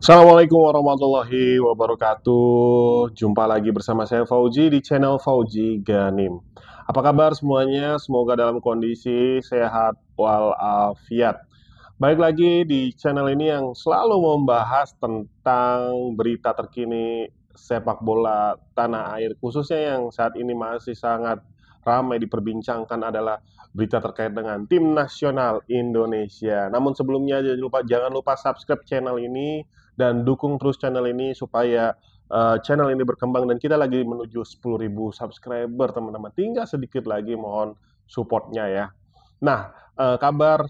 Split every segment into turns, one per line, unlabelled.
Assalamualaikum warahmatullahi wabarakatuh. Jumpa lagi bersama saya Fauji di channel Fauji Ganim. Apa kabar semuanya? Semoga dalam kondisi sehat walafiat. Baik lagi di channel ini yang selalu membahas tentang berita terkini sepak bola tanah air, khususnya yang saat ini masih sangat ramai diperbincangkan adalah berita terkait dengan tim nasional Indonesia. Namun sebelumnya jangan lupa subscribe channel ini dan dukung terus channel ini supaya channel ini berkembang, dan kita lagi menuju 10.000 subscriber teman-teman. Tinggal sedikit lagi, mohon supportnya ya. Nah, kabar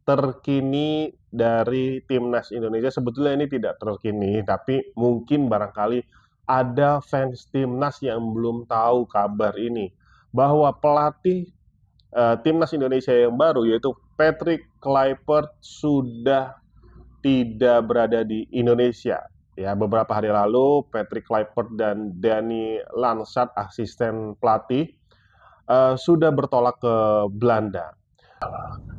terkini dari timnas Indonesia sebetulnya ini tidak terkini, tapi mungkin barangkali ada fans timnas yang belum tahu kabar ini, bahwa pelatih timnas Indonesia yang baru yaitu Patrick Kluivert sudah tidak berada di Indonesia. Ya, beberapa hari lalu Patrick Kluivert dan Danny Lansat, asisten pelatih, sudah bertolak ke Belanda.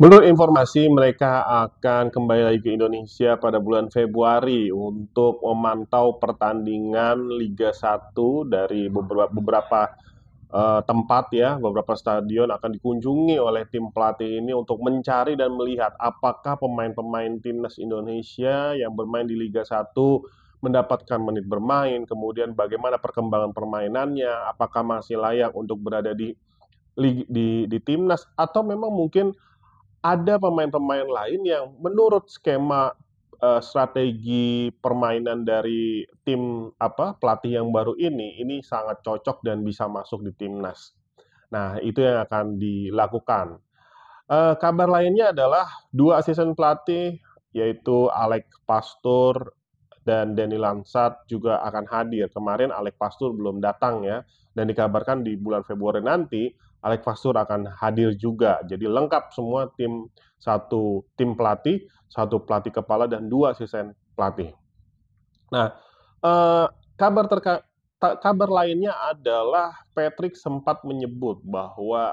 Menurut informasi, mereka akan kembali lagi ke Indonesia pada bulan Februari untuk memantau pertandingan Liga 1 dari beberapa tempat ya, beberapa stadion akan dikunjungi oleh tim pelatih ini untuk mencari dan melihat apakah pemain-pemain timnas Indonesia yang bermain di Liga 1 mendapatkan menit bermain, kemudian bagaimana perkembangan permainannya, apakah masih layak untuk berada di timnas, atau memang mungkin ada pemain-pemain lain yang menurut skema strategi permainan dari tim pelatih yang baru ini sangat cocok dan bisa masuk di timnas. Nah, itu yang akan dilakukan. Kabar lainnya adalah dua asisten pelatih yaitu Alex Pastur dan Danny Lansat juga akan hadir. Kemarin Alex Pastur belum datang ya, dan dikabarkan di bulan Februari nanti Alex Pastur akan hadir juga. Jadi lengkap semua satu tim pelatih, satu pelatih kepala dan dua asisten pelatih. Nah, eh, kabar kabar lainnya adalah Patrick sempat menyebut bahwa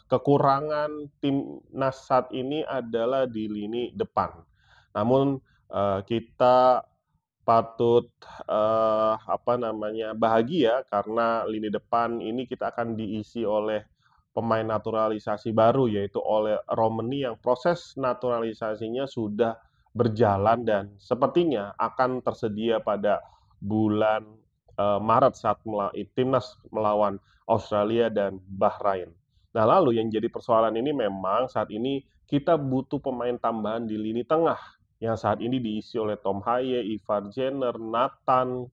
kekurangan timnas saat ini adalah di lini depan. Namun kita patut bahagia karena lini depan ini kita akan diisi oleh pemain naturalisasi baru yaitu oleh Romani yang proses naturalisasinya sudah berjalan dan sepertinya akan tersedia pada bulan Maret saat timnas melawan Australia dan Bahrain. Nah, lalu yang jadi persoalan ini memang saat ini kita butuh pemain tambahan di lini tengah yang saat ini diisi oleh Tom Haye, Ivar Jenner, Nathan,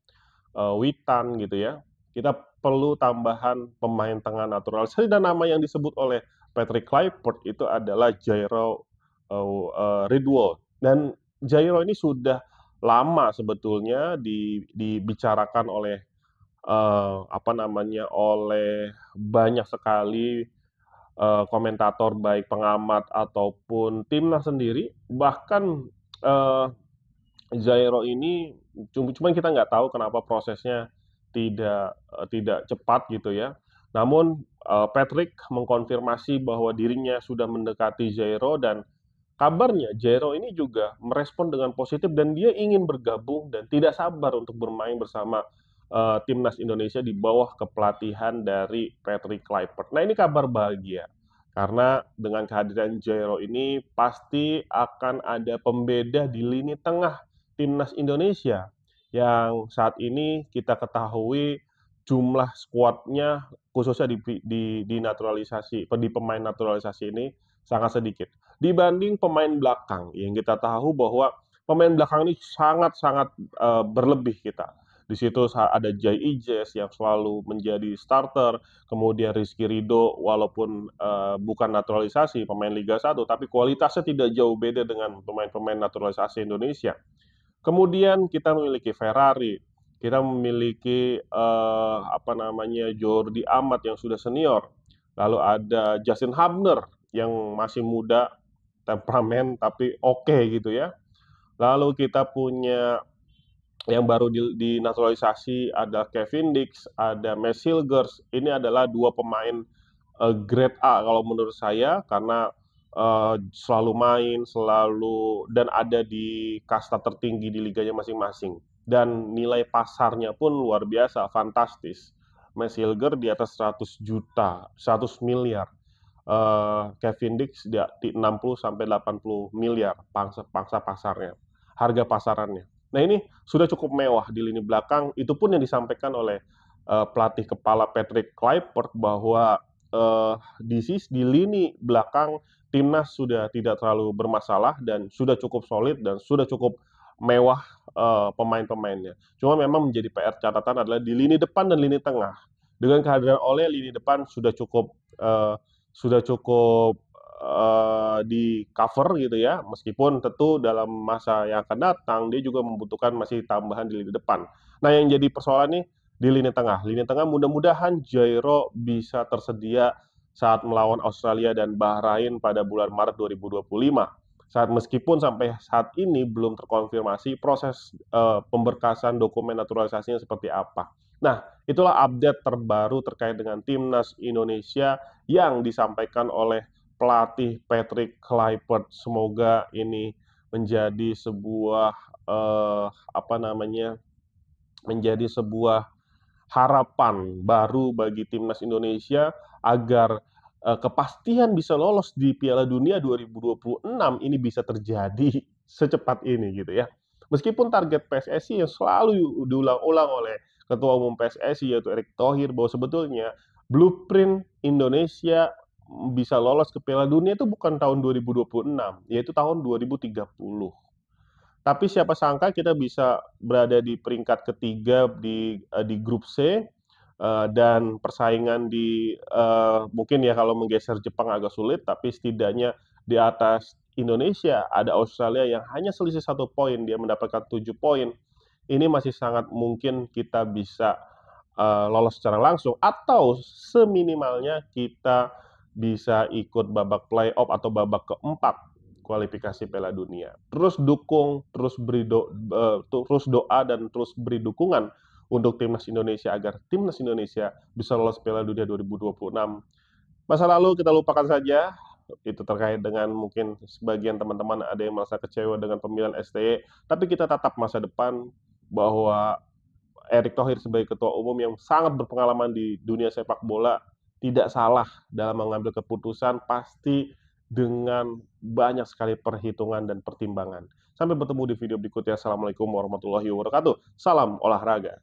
Witan gitu ya. Kita perlu tambahan pemain tengah naturalisasi, dan nama yang disebut oleh Patrick Kluivert itu adalah Jairo Ridwell. Dan Jairo ini sudah lama sebetulnya dibicarakan oleh oleh banyak sekali komentator baik pengamat ataupun timnas sendiri, bahkan Jairo ini cuman kita nggak tahu kenapa prosesnya tidak cepat gitu ya. Namun Patrick mengkonfirmasi bahwa dirinya sudah mendekati Jairo, dan kabarnya Jairo ini juga merespon dengan positif dan dia ingin bergabung dan tidak sabar untuk bermain bersama timnas Indonesia di bawah kepelatihan dari Patrick Kluivert. Nah, ini kabar bahagia karena dengan kehadiran Jairo ini pasti akan ada pembeda di lini tengah timnas Indonesia yang saat ini kita ketahui jumlah skuadnya khususnya di naturalisasi, di pemain naturalisasi ini sangat sedikit dibanding pemain belakang yang kita tahu bahwa pemain belakang ini sangat-sangat berlebih kita. Di situ ada Jai Ijes yang selalu menjadi starter, kemudian Rizky Ridho walaupun bukan naturalisasi pemain Liga 1, tapi kualitasnya tidak jauh beda dengan pemain-pemain naturalisasi Indonesia. Kemudian kita memiliki Ferrari, kita memiliki Jordi Amat yang sudah senior, lalu ada Justin Hubner yang masih muda, temperamen tapi oke gitu ya. Lalu kita punya yang baru dinaturalisasi ada Kevin Dix, ada Max Hilgers. Ini adalah dua pemain grade A kalau menurut saya karena selalu main, selalu dan ada di kasta tertinggi di liganya masing-masing. Dan nilai pasarnya pun luar biasa, fantastis. Max Hilger di atas 100 juta, 100 miliar. Kevin Dix di 60 sampai 80 miliar pangsa pasarnya, harga pasarannya. Nah ini sudah cukup mewah di lini belakang. Itu pun yang disampaikan oleh pelatih kepala Patrick Kluivert bahwa di lini belakang timnas sudah tidak terlalu bermasalah dan sudah cukup solid dan sudah cukup mewah pemain-pemainnya. Cuma memang menjadi PR catatan adalah di lini depan dan lini tengah. Dengan kehadiran Ole, lini depan sudah cukup di cover gitu ya, meskipun tentu dalam masa yang akan datang dia juga membutuhkan masih tambahan di lini depan. Nah yang jadi persoalan nih di lini tengah mudah-mudahan Jairo bisa tersedia saat melawan Australia dan Bahrain pada bulan Maret 2025. Meskipun sampai saat ini belum terkonfirmasi proses pemberkasan dokumen naturalisasinya seperti apa. Nah, itulah update terbaru terkait dengan timnas Indonesia yang disampaikan oleh pelatih Patrick Kluivert. Semoga ini menjadi sebuah apa namanya, menjadi sebuah harapan baru bagi timnas Indonesia agar kepastian bisa lolos di Piala Dunia 2026 ini bisa terjadi secepat ini gitu ya. Meskipun target PSSI yang selalu diulang-ulang oleh Ketua Umum PSSI yaitu Erick Thohir bahwa sebetulnya blueprint Indonesia bisa lolos ke Piala Dunia itu bukan tahun 2026, yaitu tahun 2030. Tapi siapa sangka kita bisa berada di peringkat ketiga di grup C, dan persaingan mungkin ya kalau menggeser Jepang agak sulit, tapi setidaknya di atas Indonesia ada Australia yang hanya selisih 1 poin, dia mendapatkan 7 poin. Ini masih sangat mungkin kita bisa lolos secara langsung atau seminimalnya kita bisa ikut babak playoff atau babak keempat kualifikasi Piala Dunia. Terus dukung, terus doa dan terus beri dukungan untuk timnas Indonesia agar timnas Indonesia bisa lolos Piala Dunia 2026. Masa lalu kita lupakan saja, itu terkait dengan mungkin sebagian teman-teman ada yang merasa kecewa dengan pemilihan STY, tapi kita tatap masa depan bahwa Erick Thohir sebagai ketua umum yang sangat berpengalaman di dunia sepak bola tidak salah dalam mengambil keputusan pasti dengan banyak sekali perhitungan dan pertimbangan. Sampai bertemu di video berikutnya. Assalamualaikum warahmatullahi wabarakatuh. Salam olahraga.